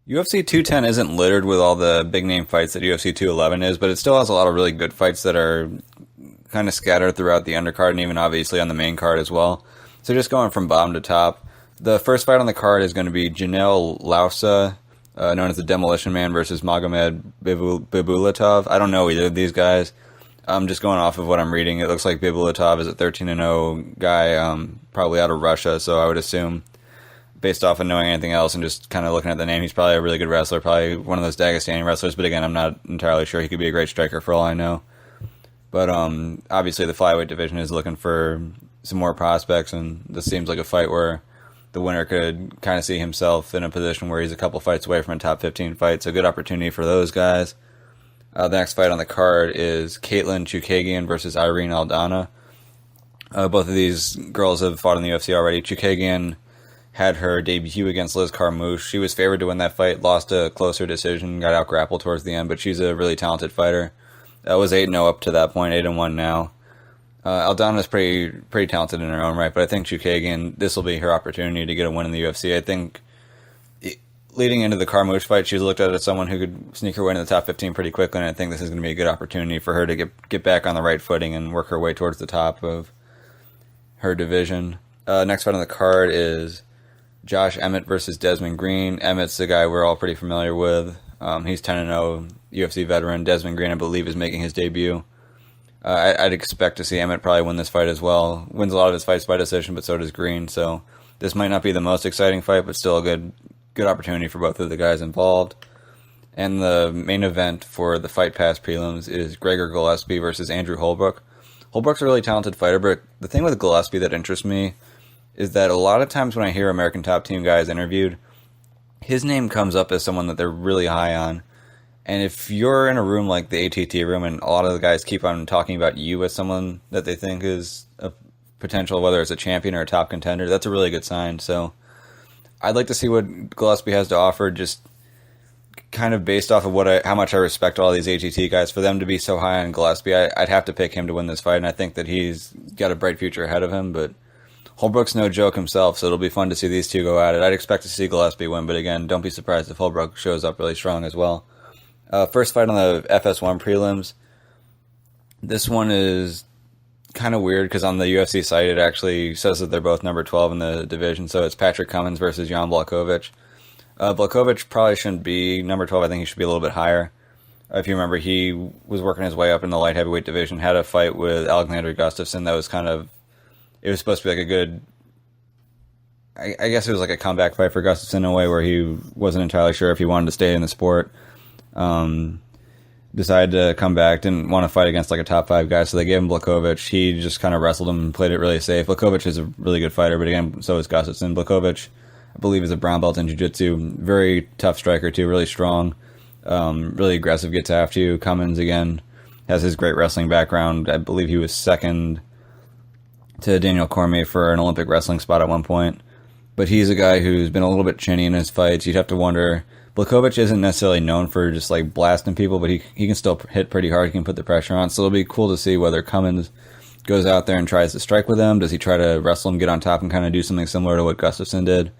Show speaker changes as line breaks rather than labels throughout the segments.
UFC 210 isn't littered with all the big name fights that UFC 211 is, but it still has a lot of really good fights that are kind of scattered throughout the undercard and even obviously on the main card as well. So just going from bottom to top, the first fight on the card is going to be Janelle Lausa, known as the Demolition Man, versus Magomed Bibulatov. I don't know either of these guys. I'm just going off of what I'm reading. It looks like Bibulatov is a 13-0 guy, probably out of Russia, so I would assume, based off of knowing anything else and just kind of looking at the name, he's probably a really good wrestler, probably one of those Dagestani wrestlers, but again, I'm not entirely sure. He could be a great striker for all I know. But obviously the flyweight division is looking for some more prospects, and this seems like a fight where the winner could kind of see himself in a position where he's a couple fights away from a top 15 fight, so good opportunity for those guys. The next fight on the card is Caitlin Chukagian versus Irene Aldana. Both of these girls have fought in the UFC already. Chukagian had her debut against Liz Carmouche. She was favored to win that fight, lost a closer decision, got out-grappled towards the end, but she's a really talented fighter. That was 8-0 up to that point, 8-1 now. Aldana's pretty talented in her own right, but I think Chukagian, this will be her opportunity to get a win in the UFC. I think leading into the Carmouche fight, she's looked at as someone who could sneak her way into the top 15 pretty quickly, and I think this is going to be a good opportunity for her to get back on the right footing and work her way towards the top of her division. Next fight on the card is Josh Emmett versus Desmond Green. Emmett's the guy we're all pretty familiar with. He's 10-0 UFC veteran. Desmond Green, I believe, is making his debut. I'd expect to see Emmett probably win this fight as well. Wins a lot of his fights by decision, but so does Green. So this might not be the most exciting fight, but still a good opportunity for both of the guys involved. And the main event for the Fight Pass prelims is Gregor Gillespie versus Andrew Holbrook. Holbrook's a really talented fighter, but the thing with Gillespie that interests me is that a lot of times when I hear American Top Team guys interviewed, his name comes up as someone that they're really high on. And if you're in a room like the ATT room and a lot of the guys keep on talking about you as someone that they think is a potential, whether it's a champion or a top contender, that's a really good sign. So I'd like to see what Gillespie has to offer, just kind of based off of how much I respect all these ATT guys. For them to be so high on Gillespie, I'd have to pick him to win this fight, and I think that he's got a bright future ahead of him, but Holbrook's no joke himself, so it'll be fun to see these two go at it. I'd expect to see Gillespie win, but again, don't be surprised if Holbrook shows up really strong as well. First fight on the FS1 prelims. This one is kind of weird because on the UFC site it actually says that they're both number 12 in the division, so it's Patrick Cummins versus Jan Blachowicz. Blachowicz probably shouldn't be number 12. I think he should be a little bit higher. If you remember, he was working his way up in the light heavyweight division, had a fight with Alexander Gustafsson that was it was supposed to be like a good, I guess it was like a comeback fight for Gustafsson in a way where he wasn't entirely sure if he wanted to stay in the sport. Decided to come back, didn't want to fight against like a top 5 guy, so they gave him Blachowicz. He just kind of wrestled him and played it really safe. Blachowicz is a really good fighter, but again, so is Gustafsson. Blachowicz, I believe, is a brown belt in jiu-jitsu. Very tough striker too, really strong, really aggressive, gets after you. Cummins, again, has his great wrestling background. I believe he was second to Daniel Cormier for an Olympic wrestling spot at one point. But he's a guy who's been a little bit chinny in his fights. You'd have to wonder, Blachowicz isn't necessarily known for just like blasting people, but he can still hit pretty hard. He can put the pressure on. So it'll be cool to see whether Cummins goes out there and tries to strike with him. Does he try to wrestle him, get on top, and kind of do something similar to what Gustafsson did?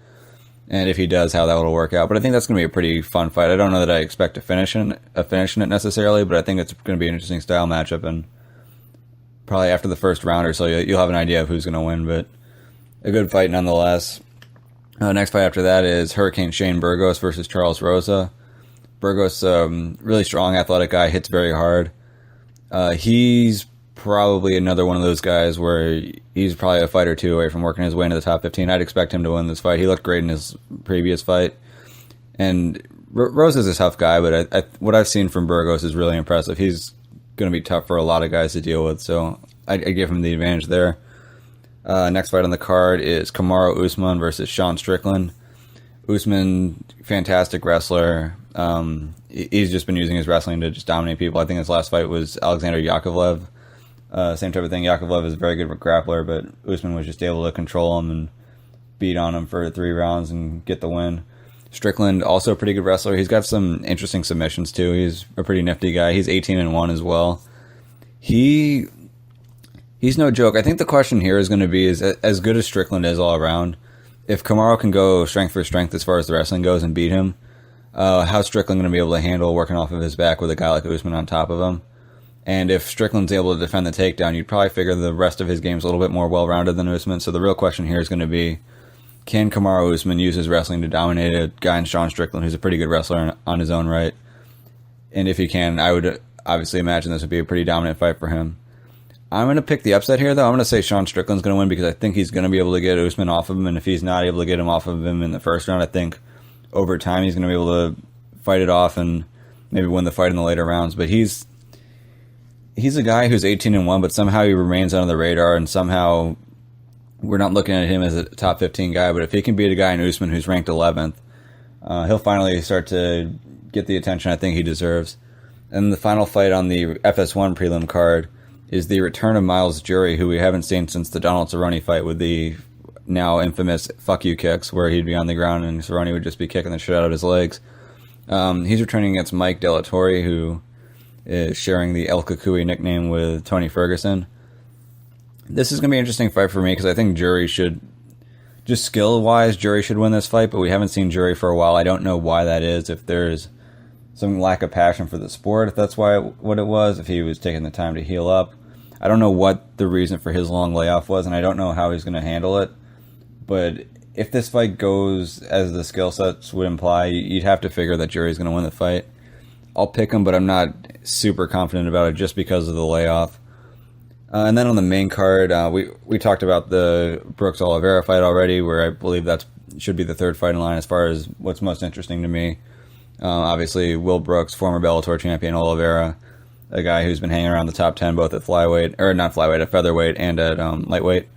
And if he does, how that will work out. But I think that's going to be a pretty fun fight. I don't know that I expect a finish in it necessarily, but I think it's going to be an interesting style matchup. And probably after the first round or so, you'll have an idea of who's going to win. But a good fight nonetheless. Next fight after that is Hurricane Shane Burgos versus Charles Rosa. Burgos, really strong, athletic guy, hits very hard. He's probably another one of those guys where he's probably a fight or two away from working his way into the top 15. I'd expect him to win this fight. He looked great in his previous fight. And Rosa's a tough guy, but what I've seen from Burgos is really impressive. He's going to be tough for a lot of guys to deal with, so I'd give him the advantage there. Next fight on the card is Kamaru Usman versus Sean Strickland. Usman, fantastic wrestler. He's just been using his wrestling to just dominate people. I think his last fight was Alexander Yakovlev. Same type of thing. Yakovlev is a very good grappler, but Usman was just able to control him and beat on him for 3 rounds and get the win. Strickland, also a pretty good wrestler. He's got some interesting submissions too. He's a pretty nifty guy. He's 18-1 as well. He's no joke. I think the question here is going to be, is as good as Strickland is all around, if Kamaru can go strength for strength as far as the wrestling goes and beat him, How's Strickland going to be able to handle working off of his back with a guy like Usman on top of him? And if Strickland's able to defend the takedown, you'd probably figure the rest of his game's a little bit more well-rounded than Usman. So the real question here is going to be, can Kamaru Usman use his wrestling to dominate a guy in Sean Strickland, who's a pretty good wrestler on his own right? And if he can, I would obviously imagine this would be a pretty dominant fight for him. I'm going to pick the upset here, though. I'm going to say Sean Strickland's going to win because I think he's going to be able to get Usman off of him. And if he's not able to get him off of him in the first round, I think over time he's going to be able to fight it off and maybe win the fight in the later rounds. But he's a guy who's 18-1, but somehow he remains under the radar, and somehow we're not looking at him as a top 15 guy. But if he can beat a guy in Usman who's ranked 11th, he'll finally start to get the attention I think he deserves. And the final fight on the FS1 prelim card is the return of Miles Jury, who we haven't seen since the Donald Cerrone fight with the now infamous fuck you kicks, where he'd be on the ground and Cerrone would just be kicking the shit out of his legs. He's returning against Mike Delatorre, who is sharing the El Kukui nickname with Tony Ferguson. This is going to be an interesting fight for me because I think Jury should, just skill-wise, Jury should win this fight, but we haven't seen Jury for a while. I don't know why that is, if there's some lack of passion for the sport, if that's what it was, if he was taking the time to heal up. I don't know what the reason for his long layoff was, and I don't know how he's going to handle it. But if this fight goes as the skill sets would imply, you'd have to figure that Jury's going to win the fight. I'll pick him, but I'm not super confident about it just because of the layoff. And then on the main card, we talked about the Brooks Oliveira fight already, where I believe that should be the third fight in line as far as what's most interesting to me. Obviously, Will Brooks, former Bellator champion Oliveira, a guy who's been hanging around the top 10 both at at featherweight and at lightweight.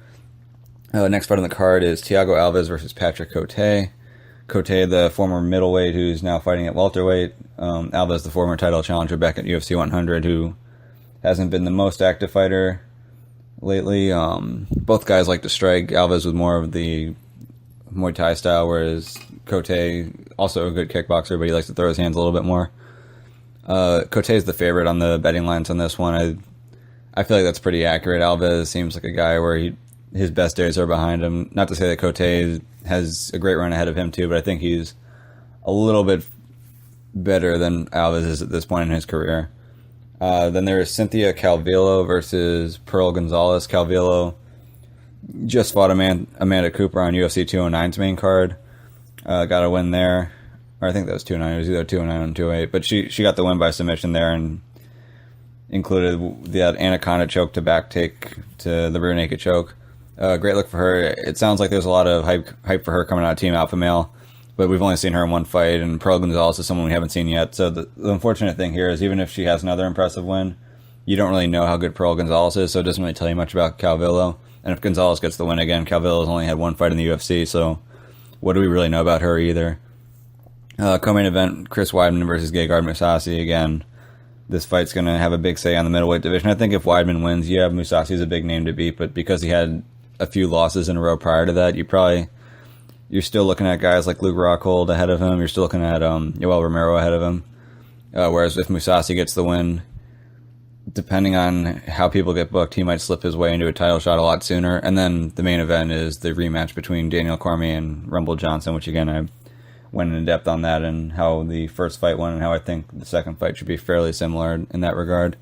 Next fight on the card is Thiago Alves versus Patrick Cote. Cote, the former middleweight who's now fighting at welterweight. Alves, the former title challenger back at UFC 100, who hasn't been the most active fighter lately. Both guys like to strike. Alves with more of the Muay Thai style, whereas Cote, also a good kickboxer, but he likes to throw his hands a little bit more. Cote is the favorite on the betting lines on this one. I feel like that's pretty accurate. Alves seems like a guy where his best days are behind him. Not to say that Cote has a great run ahead of him too, but I think he's a little bit better than Alves is at this point in his career. Then there is Cynthia Calvillo versus Pearl Gonzalez. Calvillo just fought Amanda Cooper on UFC 209's main card. Got a win there. Or I think that was 209. It was either 209 or 208. But she got the win by submission there and included the anaconda choke to back take to the rear naked choke. Great look for her. It sounds like there's a lot of hype for her coming out of Team Alpha Male, but we've only seen her in one fight, and Pearl Gonzalez is someone we haven't seen yet. So the unfortunate thing here is even if she has another impressive win, you don't really know how good Pearl Gonzalez is, so it doesn't really tell you much about Calvillo. And if Gonzalez gets the win again, Calvillo's only had one fight in the UFC, so what do we really know about her either? Co-main event, Chris Weidman versus Gegard Mousasi. Again, this fight's going to have a big say on the middleweight division. I think if Weidman wins, yeah, Mousasi's a big name to beat, but because he had a few losses in a row prior to that, you're still looking at guys like Luke Rockhold ahead of him. You're still looking at Yoel Romero ahead of him. Whereas if Mousasi gets the win, depending on how people get booked, he might slip his way into a title shot a lot sooner. And then the main event is the rematch between Daniel Cormier and Rumble Johnson, which again, I went in depth on that and how the first fight went and how I think the second fight should be fairly similar in that regard.